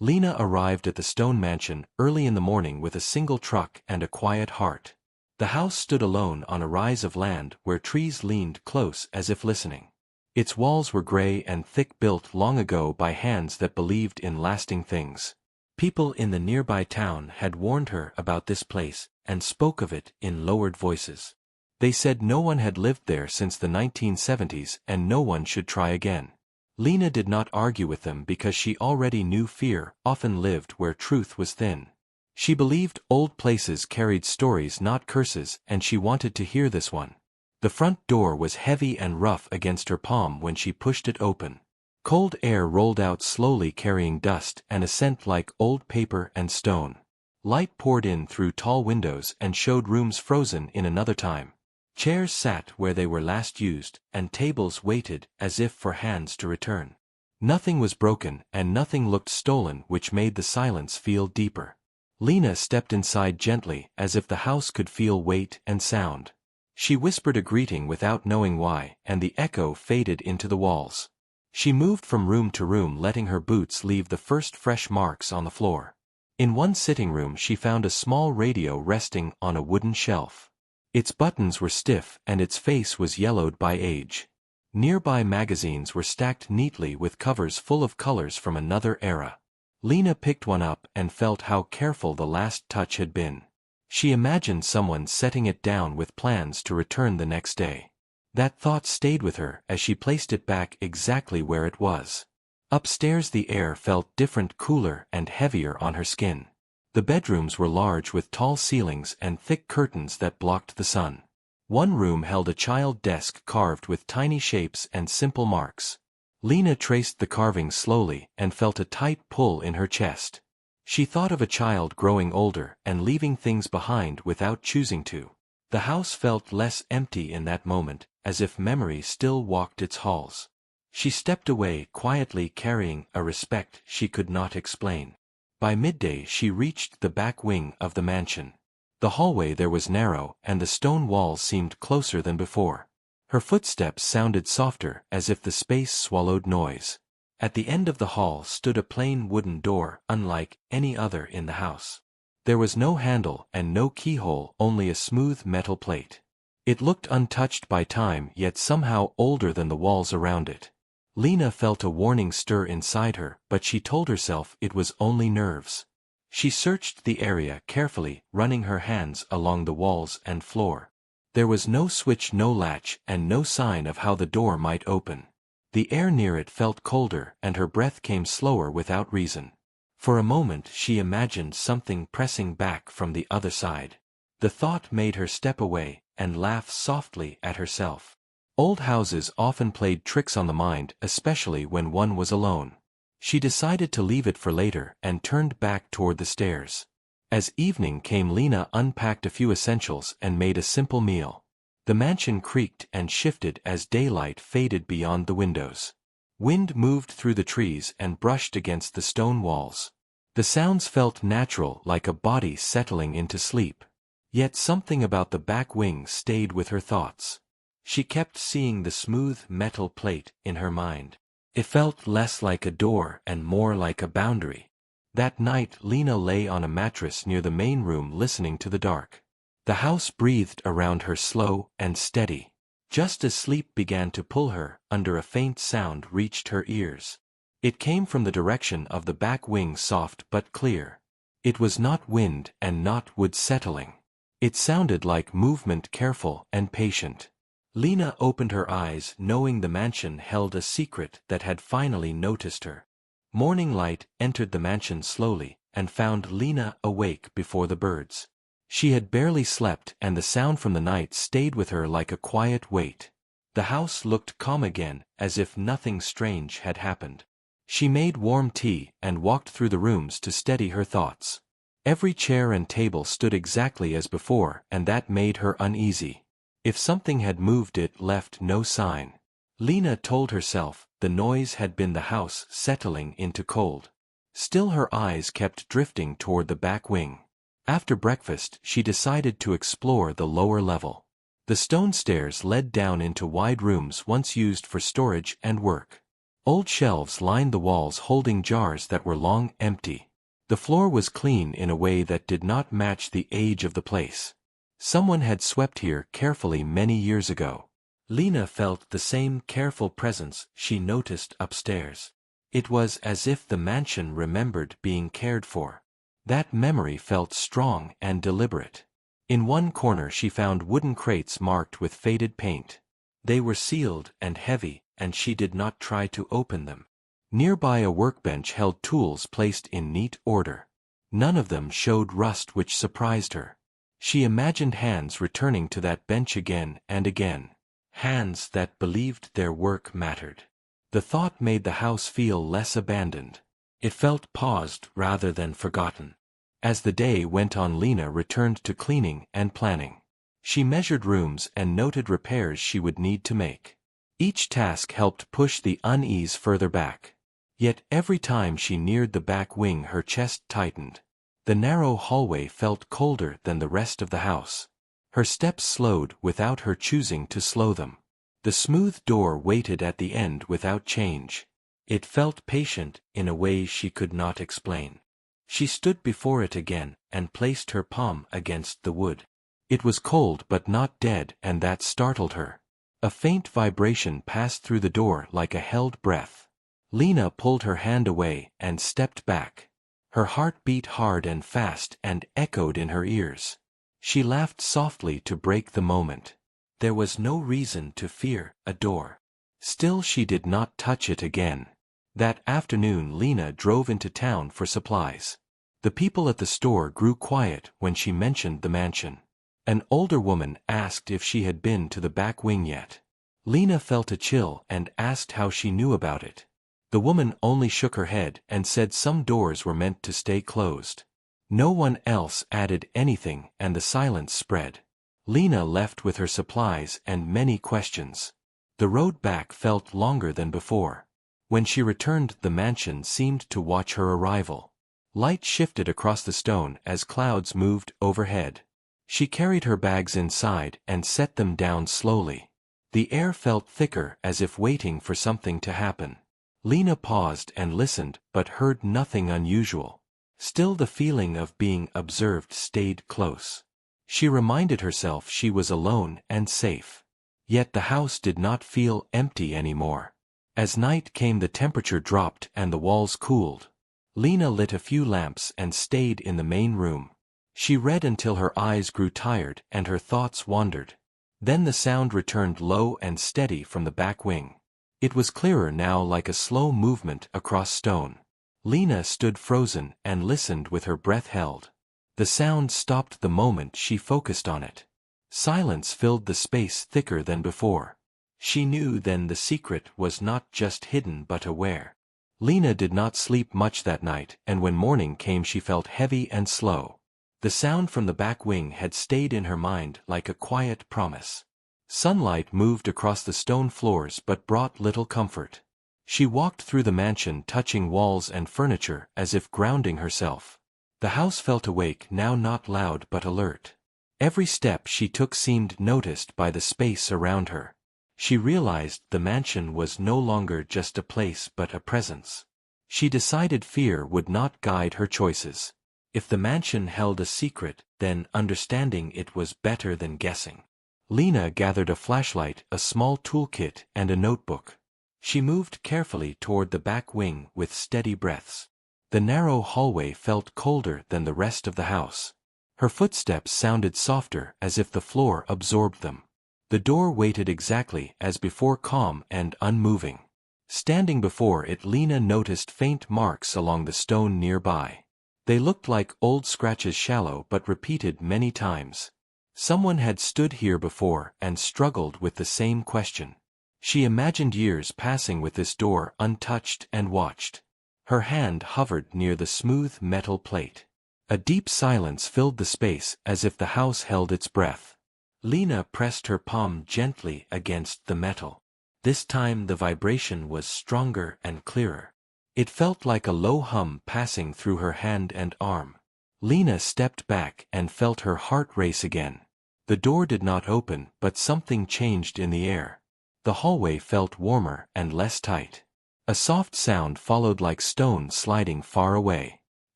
Lena arrived at the stone mansion early in the morning with a single truck and a quiet heart. The house stood alone on a rise of land where trees leaned close as if listening. Its walls were gray and thick, built long ago by hands that believed in lasting things. People in the nearby town had warned her about this place and spoke of it in lowered voices. They said no one had lived there since the 1970s and no one should try again. Lena did not argue with them because she already knew fear often lived where truth was thin. She believed old places carried stories, not curses, and she wanted to hear this one. The front door was heavy and rough against her palm when she pushed it open. Cold air rolled out slowly, carrying dust and a scent like old paper and stone. Light poured in through tall windows and showed rooms frozen in another time. Chairs sat where they were last used, and tables waited as if for hands to return. Nothing was broken and nothing looked stolen, which made the silence feel deeper. Lena stepped inside gently, as if the house could feel weight and sound. She whispered a greeting without knowing why, and the echo faded into the walls. She moved from room to room, letting her boots leave the first fresh marks on the floor. In one sitting room she found a small radio resting on a wooden shelf. Its buttons were stiff and its face was yellowed by age. Nearby magazines were stacked neatly with covers full of colors from another era. Lena picked one up and felt how careful the last touch had been. She imagined someone setting it down with plans to return the next day. That thought stayed with her as she placed it back exactly where it was. Upstairs the air felt different, cooler and heavier on her skin. The bedrooms were large with tall ceilings and thick curtains that blocked the sun. One room held a child desk carved with tiny shapes and simple marks. Lena traced the carving slowly and felt a tight pull in her chest. She thought of a child growing older and leaving things behind without choosing to. The house felt less empty in that moment, as if memory still walked its halls. She stepped away quietly, carrying a respect she could not explain. By midday she reached the back wing of the mansion. The hallway there was narrow and the stone walls seemed closer than before. Her footsteps sounded softer, as if the space swallowed noise. At the end of the hall stood a plain wooden door, unlike any other in the house. There was no handle and no keyhole, only a smooth metal plate. It looked untouched by time, yet somehow older than the walls around it. Lena felt a warning stir inside her, but she told herself it was only nerves. She searched the area carefully, running her hands along the walls and floor. There was no switch, no latch, and no sign of how the door might open. The air near it felt colder, and her breath came slower without reason. For a moment she imagined something pressing back from the other side. The thought made her step away and laugh softly at herself. Old houses often played tricks on the mind, especially when one was alone. She decided to leave it for later and turned back toward the stairs. As evening came, Lena unpacked a few essentials and made a simple meal. The mansion creaked and shifted as daylight faded beyond the windows. Wind moved through the trees and brushed against the stone walls. The sounds felt natural, like a body settling into sleep. Yet something about the back wing stayed with her thoughts. She kept seeing the smooth metal plate in her mind. It felt less like a door and more like a boundary. That night Lena lay on a mattress near the main room, listening to the dark. The house breathed around her, slow and steady. Just as sleep began to pull her under, a faint sound reached her ears. It came from the direction of the back wing, soft but clear. It was not wind and not wood settling. It sounded like movement, careful and patient. Lena opened her eyes, knowing the mansion held a secret that had finally noticed her. Morning light entered the mansion slowly and found Lena awake before the birds. She had barely slept, and the sound from the night stayed with her like a quiet weight. The house looked calm again, as if nothing strange had happened. She made warm tea and walked through the rooms to steady her thoughts. Every chair and table stood exactly as before, and that made her uneasy. If something had moved, it left no sign. Lena told herself the noise had been the house settling into cold. Still her eyes kept drifting toward the back wing. After breakfast she decided to explore the lower level. The stone stairs led down into wide rooms once used for storage and work. Old shelves lined the walls holding jars that were long empty. The floor was clean in a way that did not match the age of the place. Someone had swept here carefully many years ago. Lena felt the same careful presence she noticed upstairs. It was as if the mansion remembered being cared for. That memory felt strong and deliberate. In one corner she found wooden crates marked with faded paint. They were sealed and heavy, and she did not try to open them. Nearby a workbench held tools placed in neat order. None of them showed rust, which surprised her. She imagined hands returning to that bench again and again. Hands that believed their work mattered. The thought made the house feel less abandoned. It felt paused rather than forgotten. As the day went on, Lena returned to cleaning and planning. She measured rooms and noted repairs she would need to make. Each task helped push the unease further back. Yet every time she neared the back wing, her chest tightened. The narrow hallway felt colder than the rest of the house. Her steps slowed without her choosing to slow them. The smooth door waited at the end without change. It felt patient in a way she could not explain. She stood before it again and placed her palm against the wood. It was cold but not dead, and that startled her. A faint vibration passed through the door like a held breath. Lena pulled her hand away and stepped back. Her heart beat hard and fast and echoed in her ears. She laughed softly to break the moment. There was no reason to fear a door. Still, she did not touch it again. That afternoon Lena drove into town for supplies. The people at the store grew quiet when she mentioned the mansion. An older woman asked if she had been to the back wing yet. Lena felt a chill and asked how she knew about it. The woman only shook her head and said some doors were meant to stay closed. No one else added anything, and the silence spread. Lena left with her supplies and many questions. The road back felt longer than before. When she returned, the mansion seemed to watch her arrival. Light shifted across the stone as clouds moved overhead. She carried her bags inside and set them down slowly. The air felt thicker, as if waiting for something to happen. Lena paused and listened, but heard nothing unusual. Still, the feeling of being observed stayed close. She reminded herself she was alone and safe. Yet the house did not feel empty anymore. As night came, the temperature dropped and the walls cooled. Lena lit a few lamps and stayed in the main room. She read until her eyes grew tired and her thoughts wandered. Then the sound returned, low and steady, from the back wing. It was clearer now, like a slow movement across stone. Lena stood frozen and listened with her breath held. The sound stopped the moment she focused on it. Silence filled the space thicker than before. She knew then the secret was not just hidden but aware. Lena did not sleep much that night, and when morning came she felt heavy and slow. The sound from the back wing had stayed in her mind like a quiet promise. Sunlight moved across the stone floors but brought little comfort. She walked through the mansion, touching walls and furniture as if grounding herself. The house felt awake now, not loud but alert. Every step she took seemed noticed by the space around her. She realized the mansion was no longer just a place but a presence. She decided fear would not guide her choices. If the mansion held a secret, then understanding it was better than guessing. Lena gathered a flashlight, a small toolkit, and a notebook. She moved carefully toward the back wing with steady breaths. The narrow hallway felt colder than the rest of the house. Her footsteps sounded softer, as if the floor absorbed them. The door waited exactly as before, calm and unmoving. Standing before it, Lena noticed faint marks along the stone nearby. They looked like old scratches, shallow but repeated many times. Someone had stood here before and struggled with the same question. She imagined years passing with this door untouched and watched. Her hand hovered near the smooth metal plate. A deep silence filled the space, as if the house held its breath. Lena pressed her palm gently against the metal. This time the vibration was stronger and clearer. It felt like a low hum passing through her hand and arm. Lena stepped back and felt her heart race again. The door did not open, but something changed in the air. The hallway felt warmer and less tight. A soft sound followed like stone sliding far away.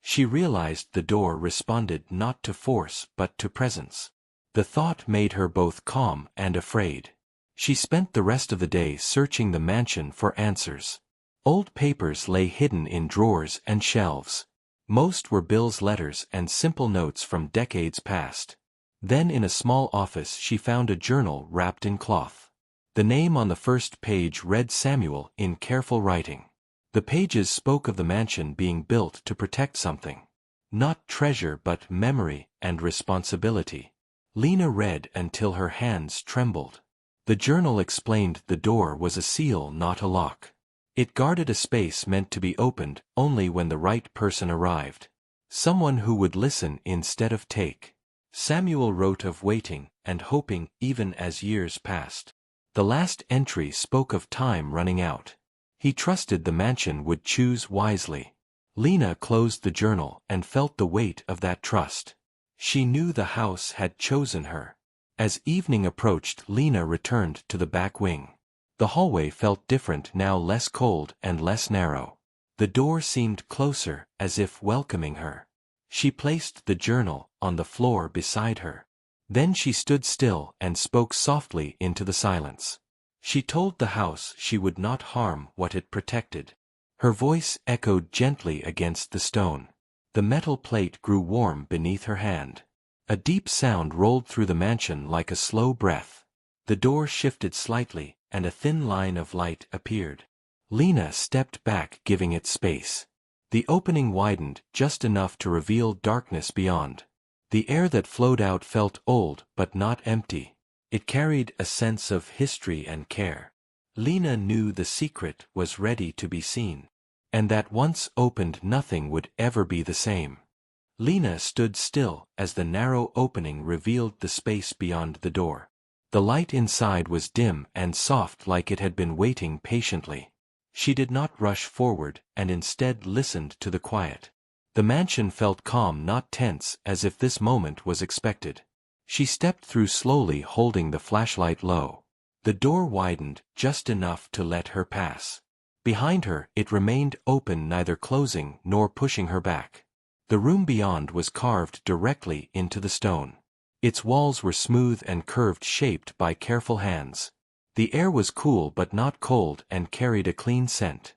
She realized the door responded not to force but to presence. The thought made her both calm and afraid. She spent the rest of the day searching the mansion for answers. Old papers lay hidden in drawers and shelves. Most were Bill's letters and simple notes from decades past. Then in a small office she found a journal wrapped in cloth. The name on the first page read Samuel in careful writing. The pages spoke of the mansion being built to protect something. Not treasure but memory and responsibility. Lena read until her hands trembled. The journal explained the door was a seal, not a lock. It guarded a space meant to be opened only when the right person arrived. Someone who would listen instead of take. Samuel wrote of waiting and hoping even as years passed. The last entry spoke of time running out. He trusted the mansion would choose wisely. Lena closed the journal and felt the weight of that trust. She knew the house had chosen her. As evening approached, Lena returned to the back wing. The hallway felt different now, less cold and less narrow. The door seemed closer, as if welcoming her. She placed the journal on the floor beside her. Then she stood still and spoke softly into the silence. She told the house she would not harm what it protected. Her voice echoed gently against the stone. The metal plate grew warm beneath her hand. A deep sound rolled through the mansion like a slow breath. The door shifted slightly, and a thin line of light appeared. Lena stepped back, giving it space. The opening widened just enough to reveal darkness beyond. The air that flowed out felt old but not empty. It carried a sense of history and care. Lena knew the secret was ready to be seen. And that once opened, nothing would ever be the same. Lena stood still as the narrow opening revealed the space beyond the door. The light inside was dim and soft, like it had been waiting patiently. She did not rush forward and instead listened to the quiet. The mansion felt calm, not tense, as if this moment was expected. She stepped through slowly, holding the flashlight low. The door widened just enough to let her pass. Behind her, it remained open, neither closing nor pushing her back. The room beyond was carved directly into the stone. Its walls were smooth and curved, shaped by careful hands. The air was cool but not cold and carried a clean scent.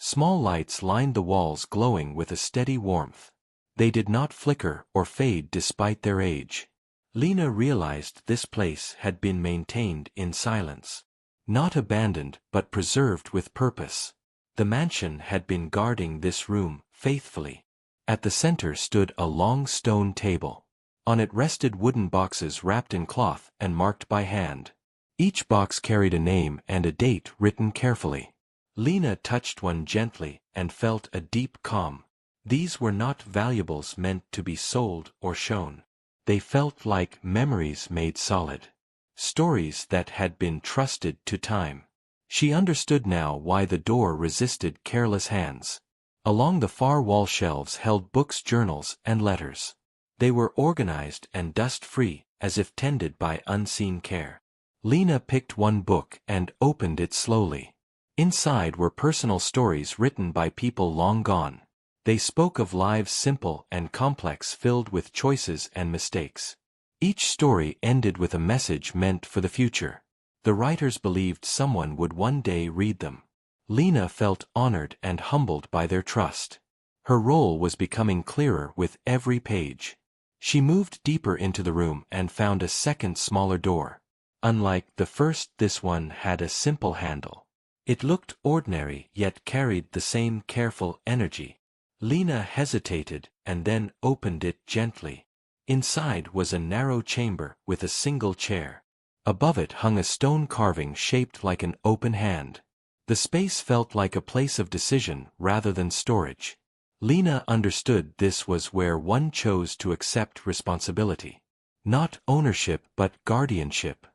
Small lights lined the walls, glowing with a steady warmth. They did not flicker or fade despite their age. Lena realized this place had been maintained in silence. Not abandoned but preserved with purpose. The mansion had been guarding this room faithfully. At the center stood a long stone table. On it rested wooden boxes wrapped in cloth and marked by hand. Each box carried a name and a date written carefully. Lena touched one gently and felt a deep calm. These were not valuables meant to be sold or shown. They felt like memories made solid. Stories that had been trusted to time. She understood now why the door resisted careless hands. Along the far wall shelves held books, journals, and letters. They were organized and dust-free, as if tended by unseen care. Lena picked one book and opened it slowly. Inside were personal stories written by people long gone. They spoke of lives simple and complex, filled with choices and mistakes. Each story ended with a message meant for the future. The writers believed someone would one day read them. Lena felt honored and humbled by their trust. Her role was becoming clearer with every page. She moved deeper into the room and found a second, smaller door. Unlike the first, this one had a simple handle. It looked ordinary yet carried the same careful energy. Lena hesitated and then opened it gently. Inside was a narrow chamber with a single chair. Above it hung a stone carving shaped like an open hand. The space felt like a place of decision rather than storage. Lena understood this was where one chose to accept responsibility. Not ownership but guardianship.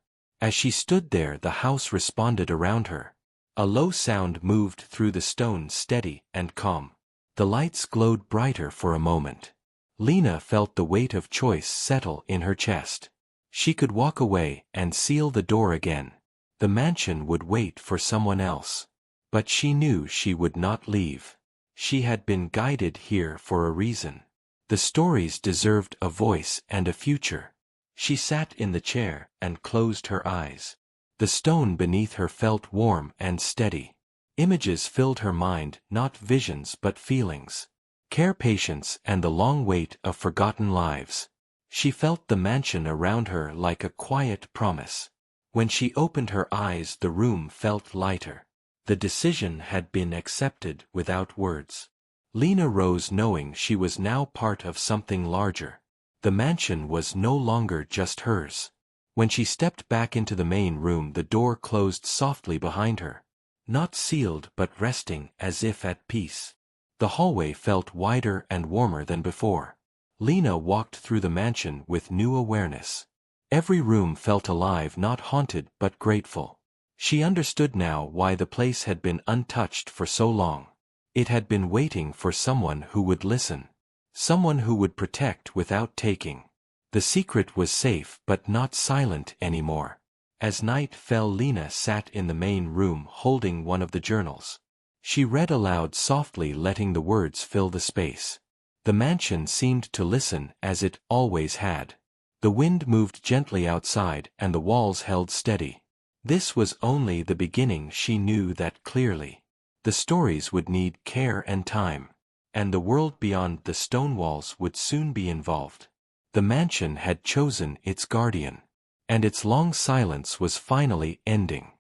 As she stood there, the house responded around her. A low sound moved through the stone, steady and calm. The lights glowed brighter for a moment. Lena felt the weight of choice settle in her chest. She could walk away and seal the door again. The mansion would wait for someone else. But she knew she would not leave. She had been guided here for a reason. The stories deserved a voice and a future. She sat in the chair and closed her eyes. The stone beneath her felt warm and steady. Images filled her mind, not visions but feelings. Care, patience, and the long wait of forgotten lives. She felt the mansion around her like a quiet promise. When she opened her eyes, the room felt lighter. The decision had been accepted without words. Lena rose knowing she was now part of something larger. The mansion was no longer just hers. When she stepped back into the main room, the door closed softly behind her. Not sealed but resting, as if at peace. The hallway felt wider and warmer than before. Lena walked through the mansion with new awareness. Every room felt alive, not haunted but grateful. She understood now why the place had been untouched for so long. It had been waiting for someone who would listen. Someone who would protect without taking. The secret was safe but not silent anymore. As night fell, Lena sat in the main room holding one of the journals. She read aloud softly, letting the words fill the space. The mansion seemed to listen as it always had. The wind moved gently outside and the walls held steady. This was only the beginning, she knew that clearly. The stories would need care and time. And the world beyond the stone walls would soon be involved. The mansion had chosen its guardian. And its long silence was finally ending.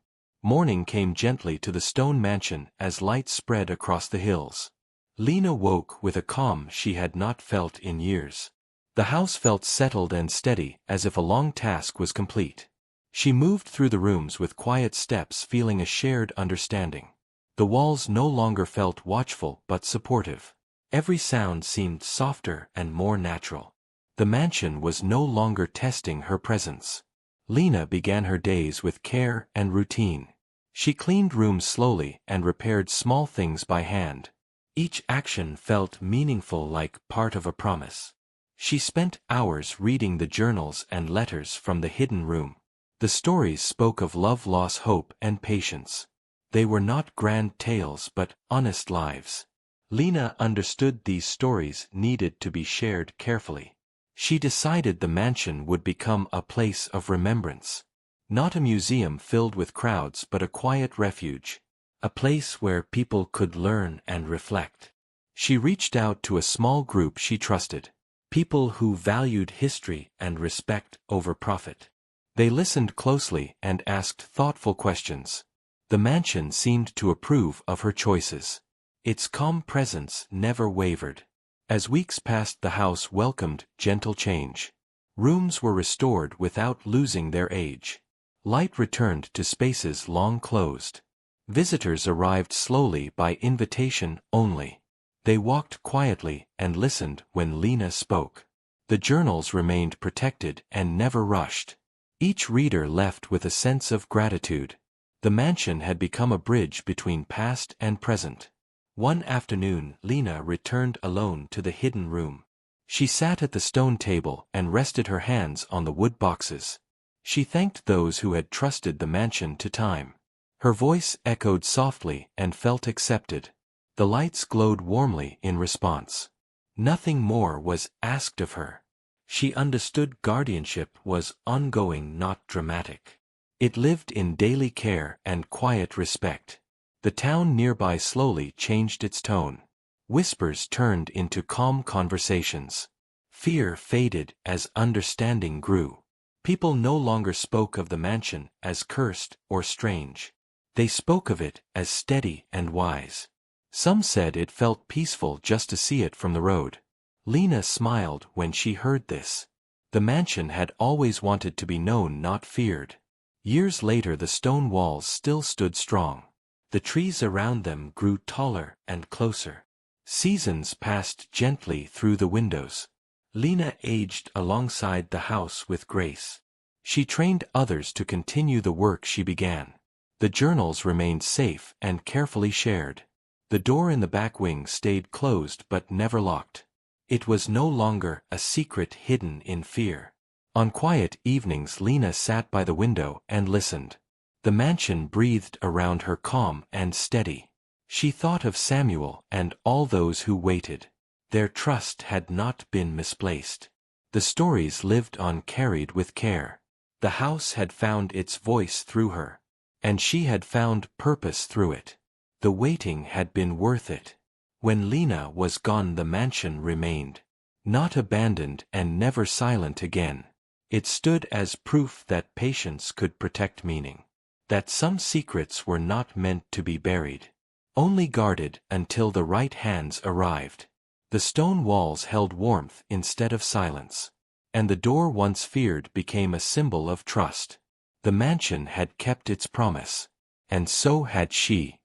Morning came gently to the stone mansion as light spread across the hills. Lena woke with a calm she had not felt in years. The house felt settled and steady, as if a long task was complete. She moved through the rooms with quiet steps, feeling a shared understanding. The walls no longer felt watchful but supportive. Every sound seemed softer and more natural. The mansion was no longer testing her presence. Lena began her days with care and routine. She cleaned rooms slowly and repaired small things by hand. Each action felt meaningful, like part of a promise. She spent hours reading the journals and letters from the hidden room. The stories spoke of love, loss, hope, and patience. They were not grand tales but honest lives. Lena understood these stories needed to be shared carefully. She decided the mansion would become a place of remembrance. Not a museum filled with crowds but a quiet refuge. A place where people could learn and reflect. She reached out to a small group she trusted. People who valued history and respect over profit. They listened closely and asked thoughtful questions. The mansion seemed to approve of her choices. Its calm presence never wavered. As weeks passed, the house welcomed gentle change. Rooms were restored without losing their age. Light returned to spaces long closed. Visitors arrived slowly, by invitation only. They walked quietly and listened when Lena spoke. The journals remained protected and never rushed. Each reader left with a sense of gratitude. The mansion had become a bridge between past and present. One afternoon, Lena returned alone to the hidden room. She sat at the stone table and rested her hands on the wood boxes. She thanked those who had trusted the mansion to time. Her voice echoed softly and felt accepted. The lights glowed warmly in response. Nothing more was asked of her. She understood guardianship was ongoing, not dramatic. It lived in daily care and quiet respect. The town nearby slowly changed its tone. Whispers turned into calm conversations. Fear faded as understanding grew. People no longer spoke of the mansion as cursed or strange. They spoke of it as steady and wise. Some said it felt peaceful just to see it from the road. Lena smiled when she heard this. The mansion had always wanted to be known, not feared. Years later, the stone walls still stood strong. The trees around them grew taller and closer. Seasons passed gently through the windows. Lena aged alongside the house with grace. She trained others to continue the work she began. The journals remained safe and carefully shared. The door in the back wing stayed closed but never locked. It was no longer a secret hidden in fear. On quiet evenings, Lena sat by the window and listened. The mansion breathed around her calm and steady. She thought of Samuel and all those who waited. Their trust had not been misplaced. The stories lived on, carried with care. The house had found its voice through her. And she had found purpose through it. The waiting had been worth it. When Lena was gone, the mansion remained. Not abandoned and never silent again. It stood as proof that patience could protect meaning. That some secrets were not meant to be buried. Only guarded until the right hands arrived. The stone walls held warmth instead of silence. And the door once feared became a symbol of trust. The mansion had kept its promise. And so had she.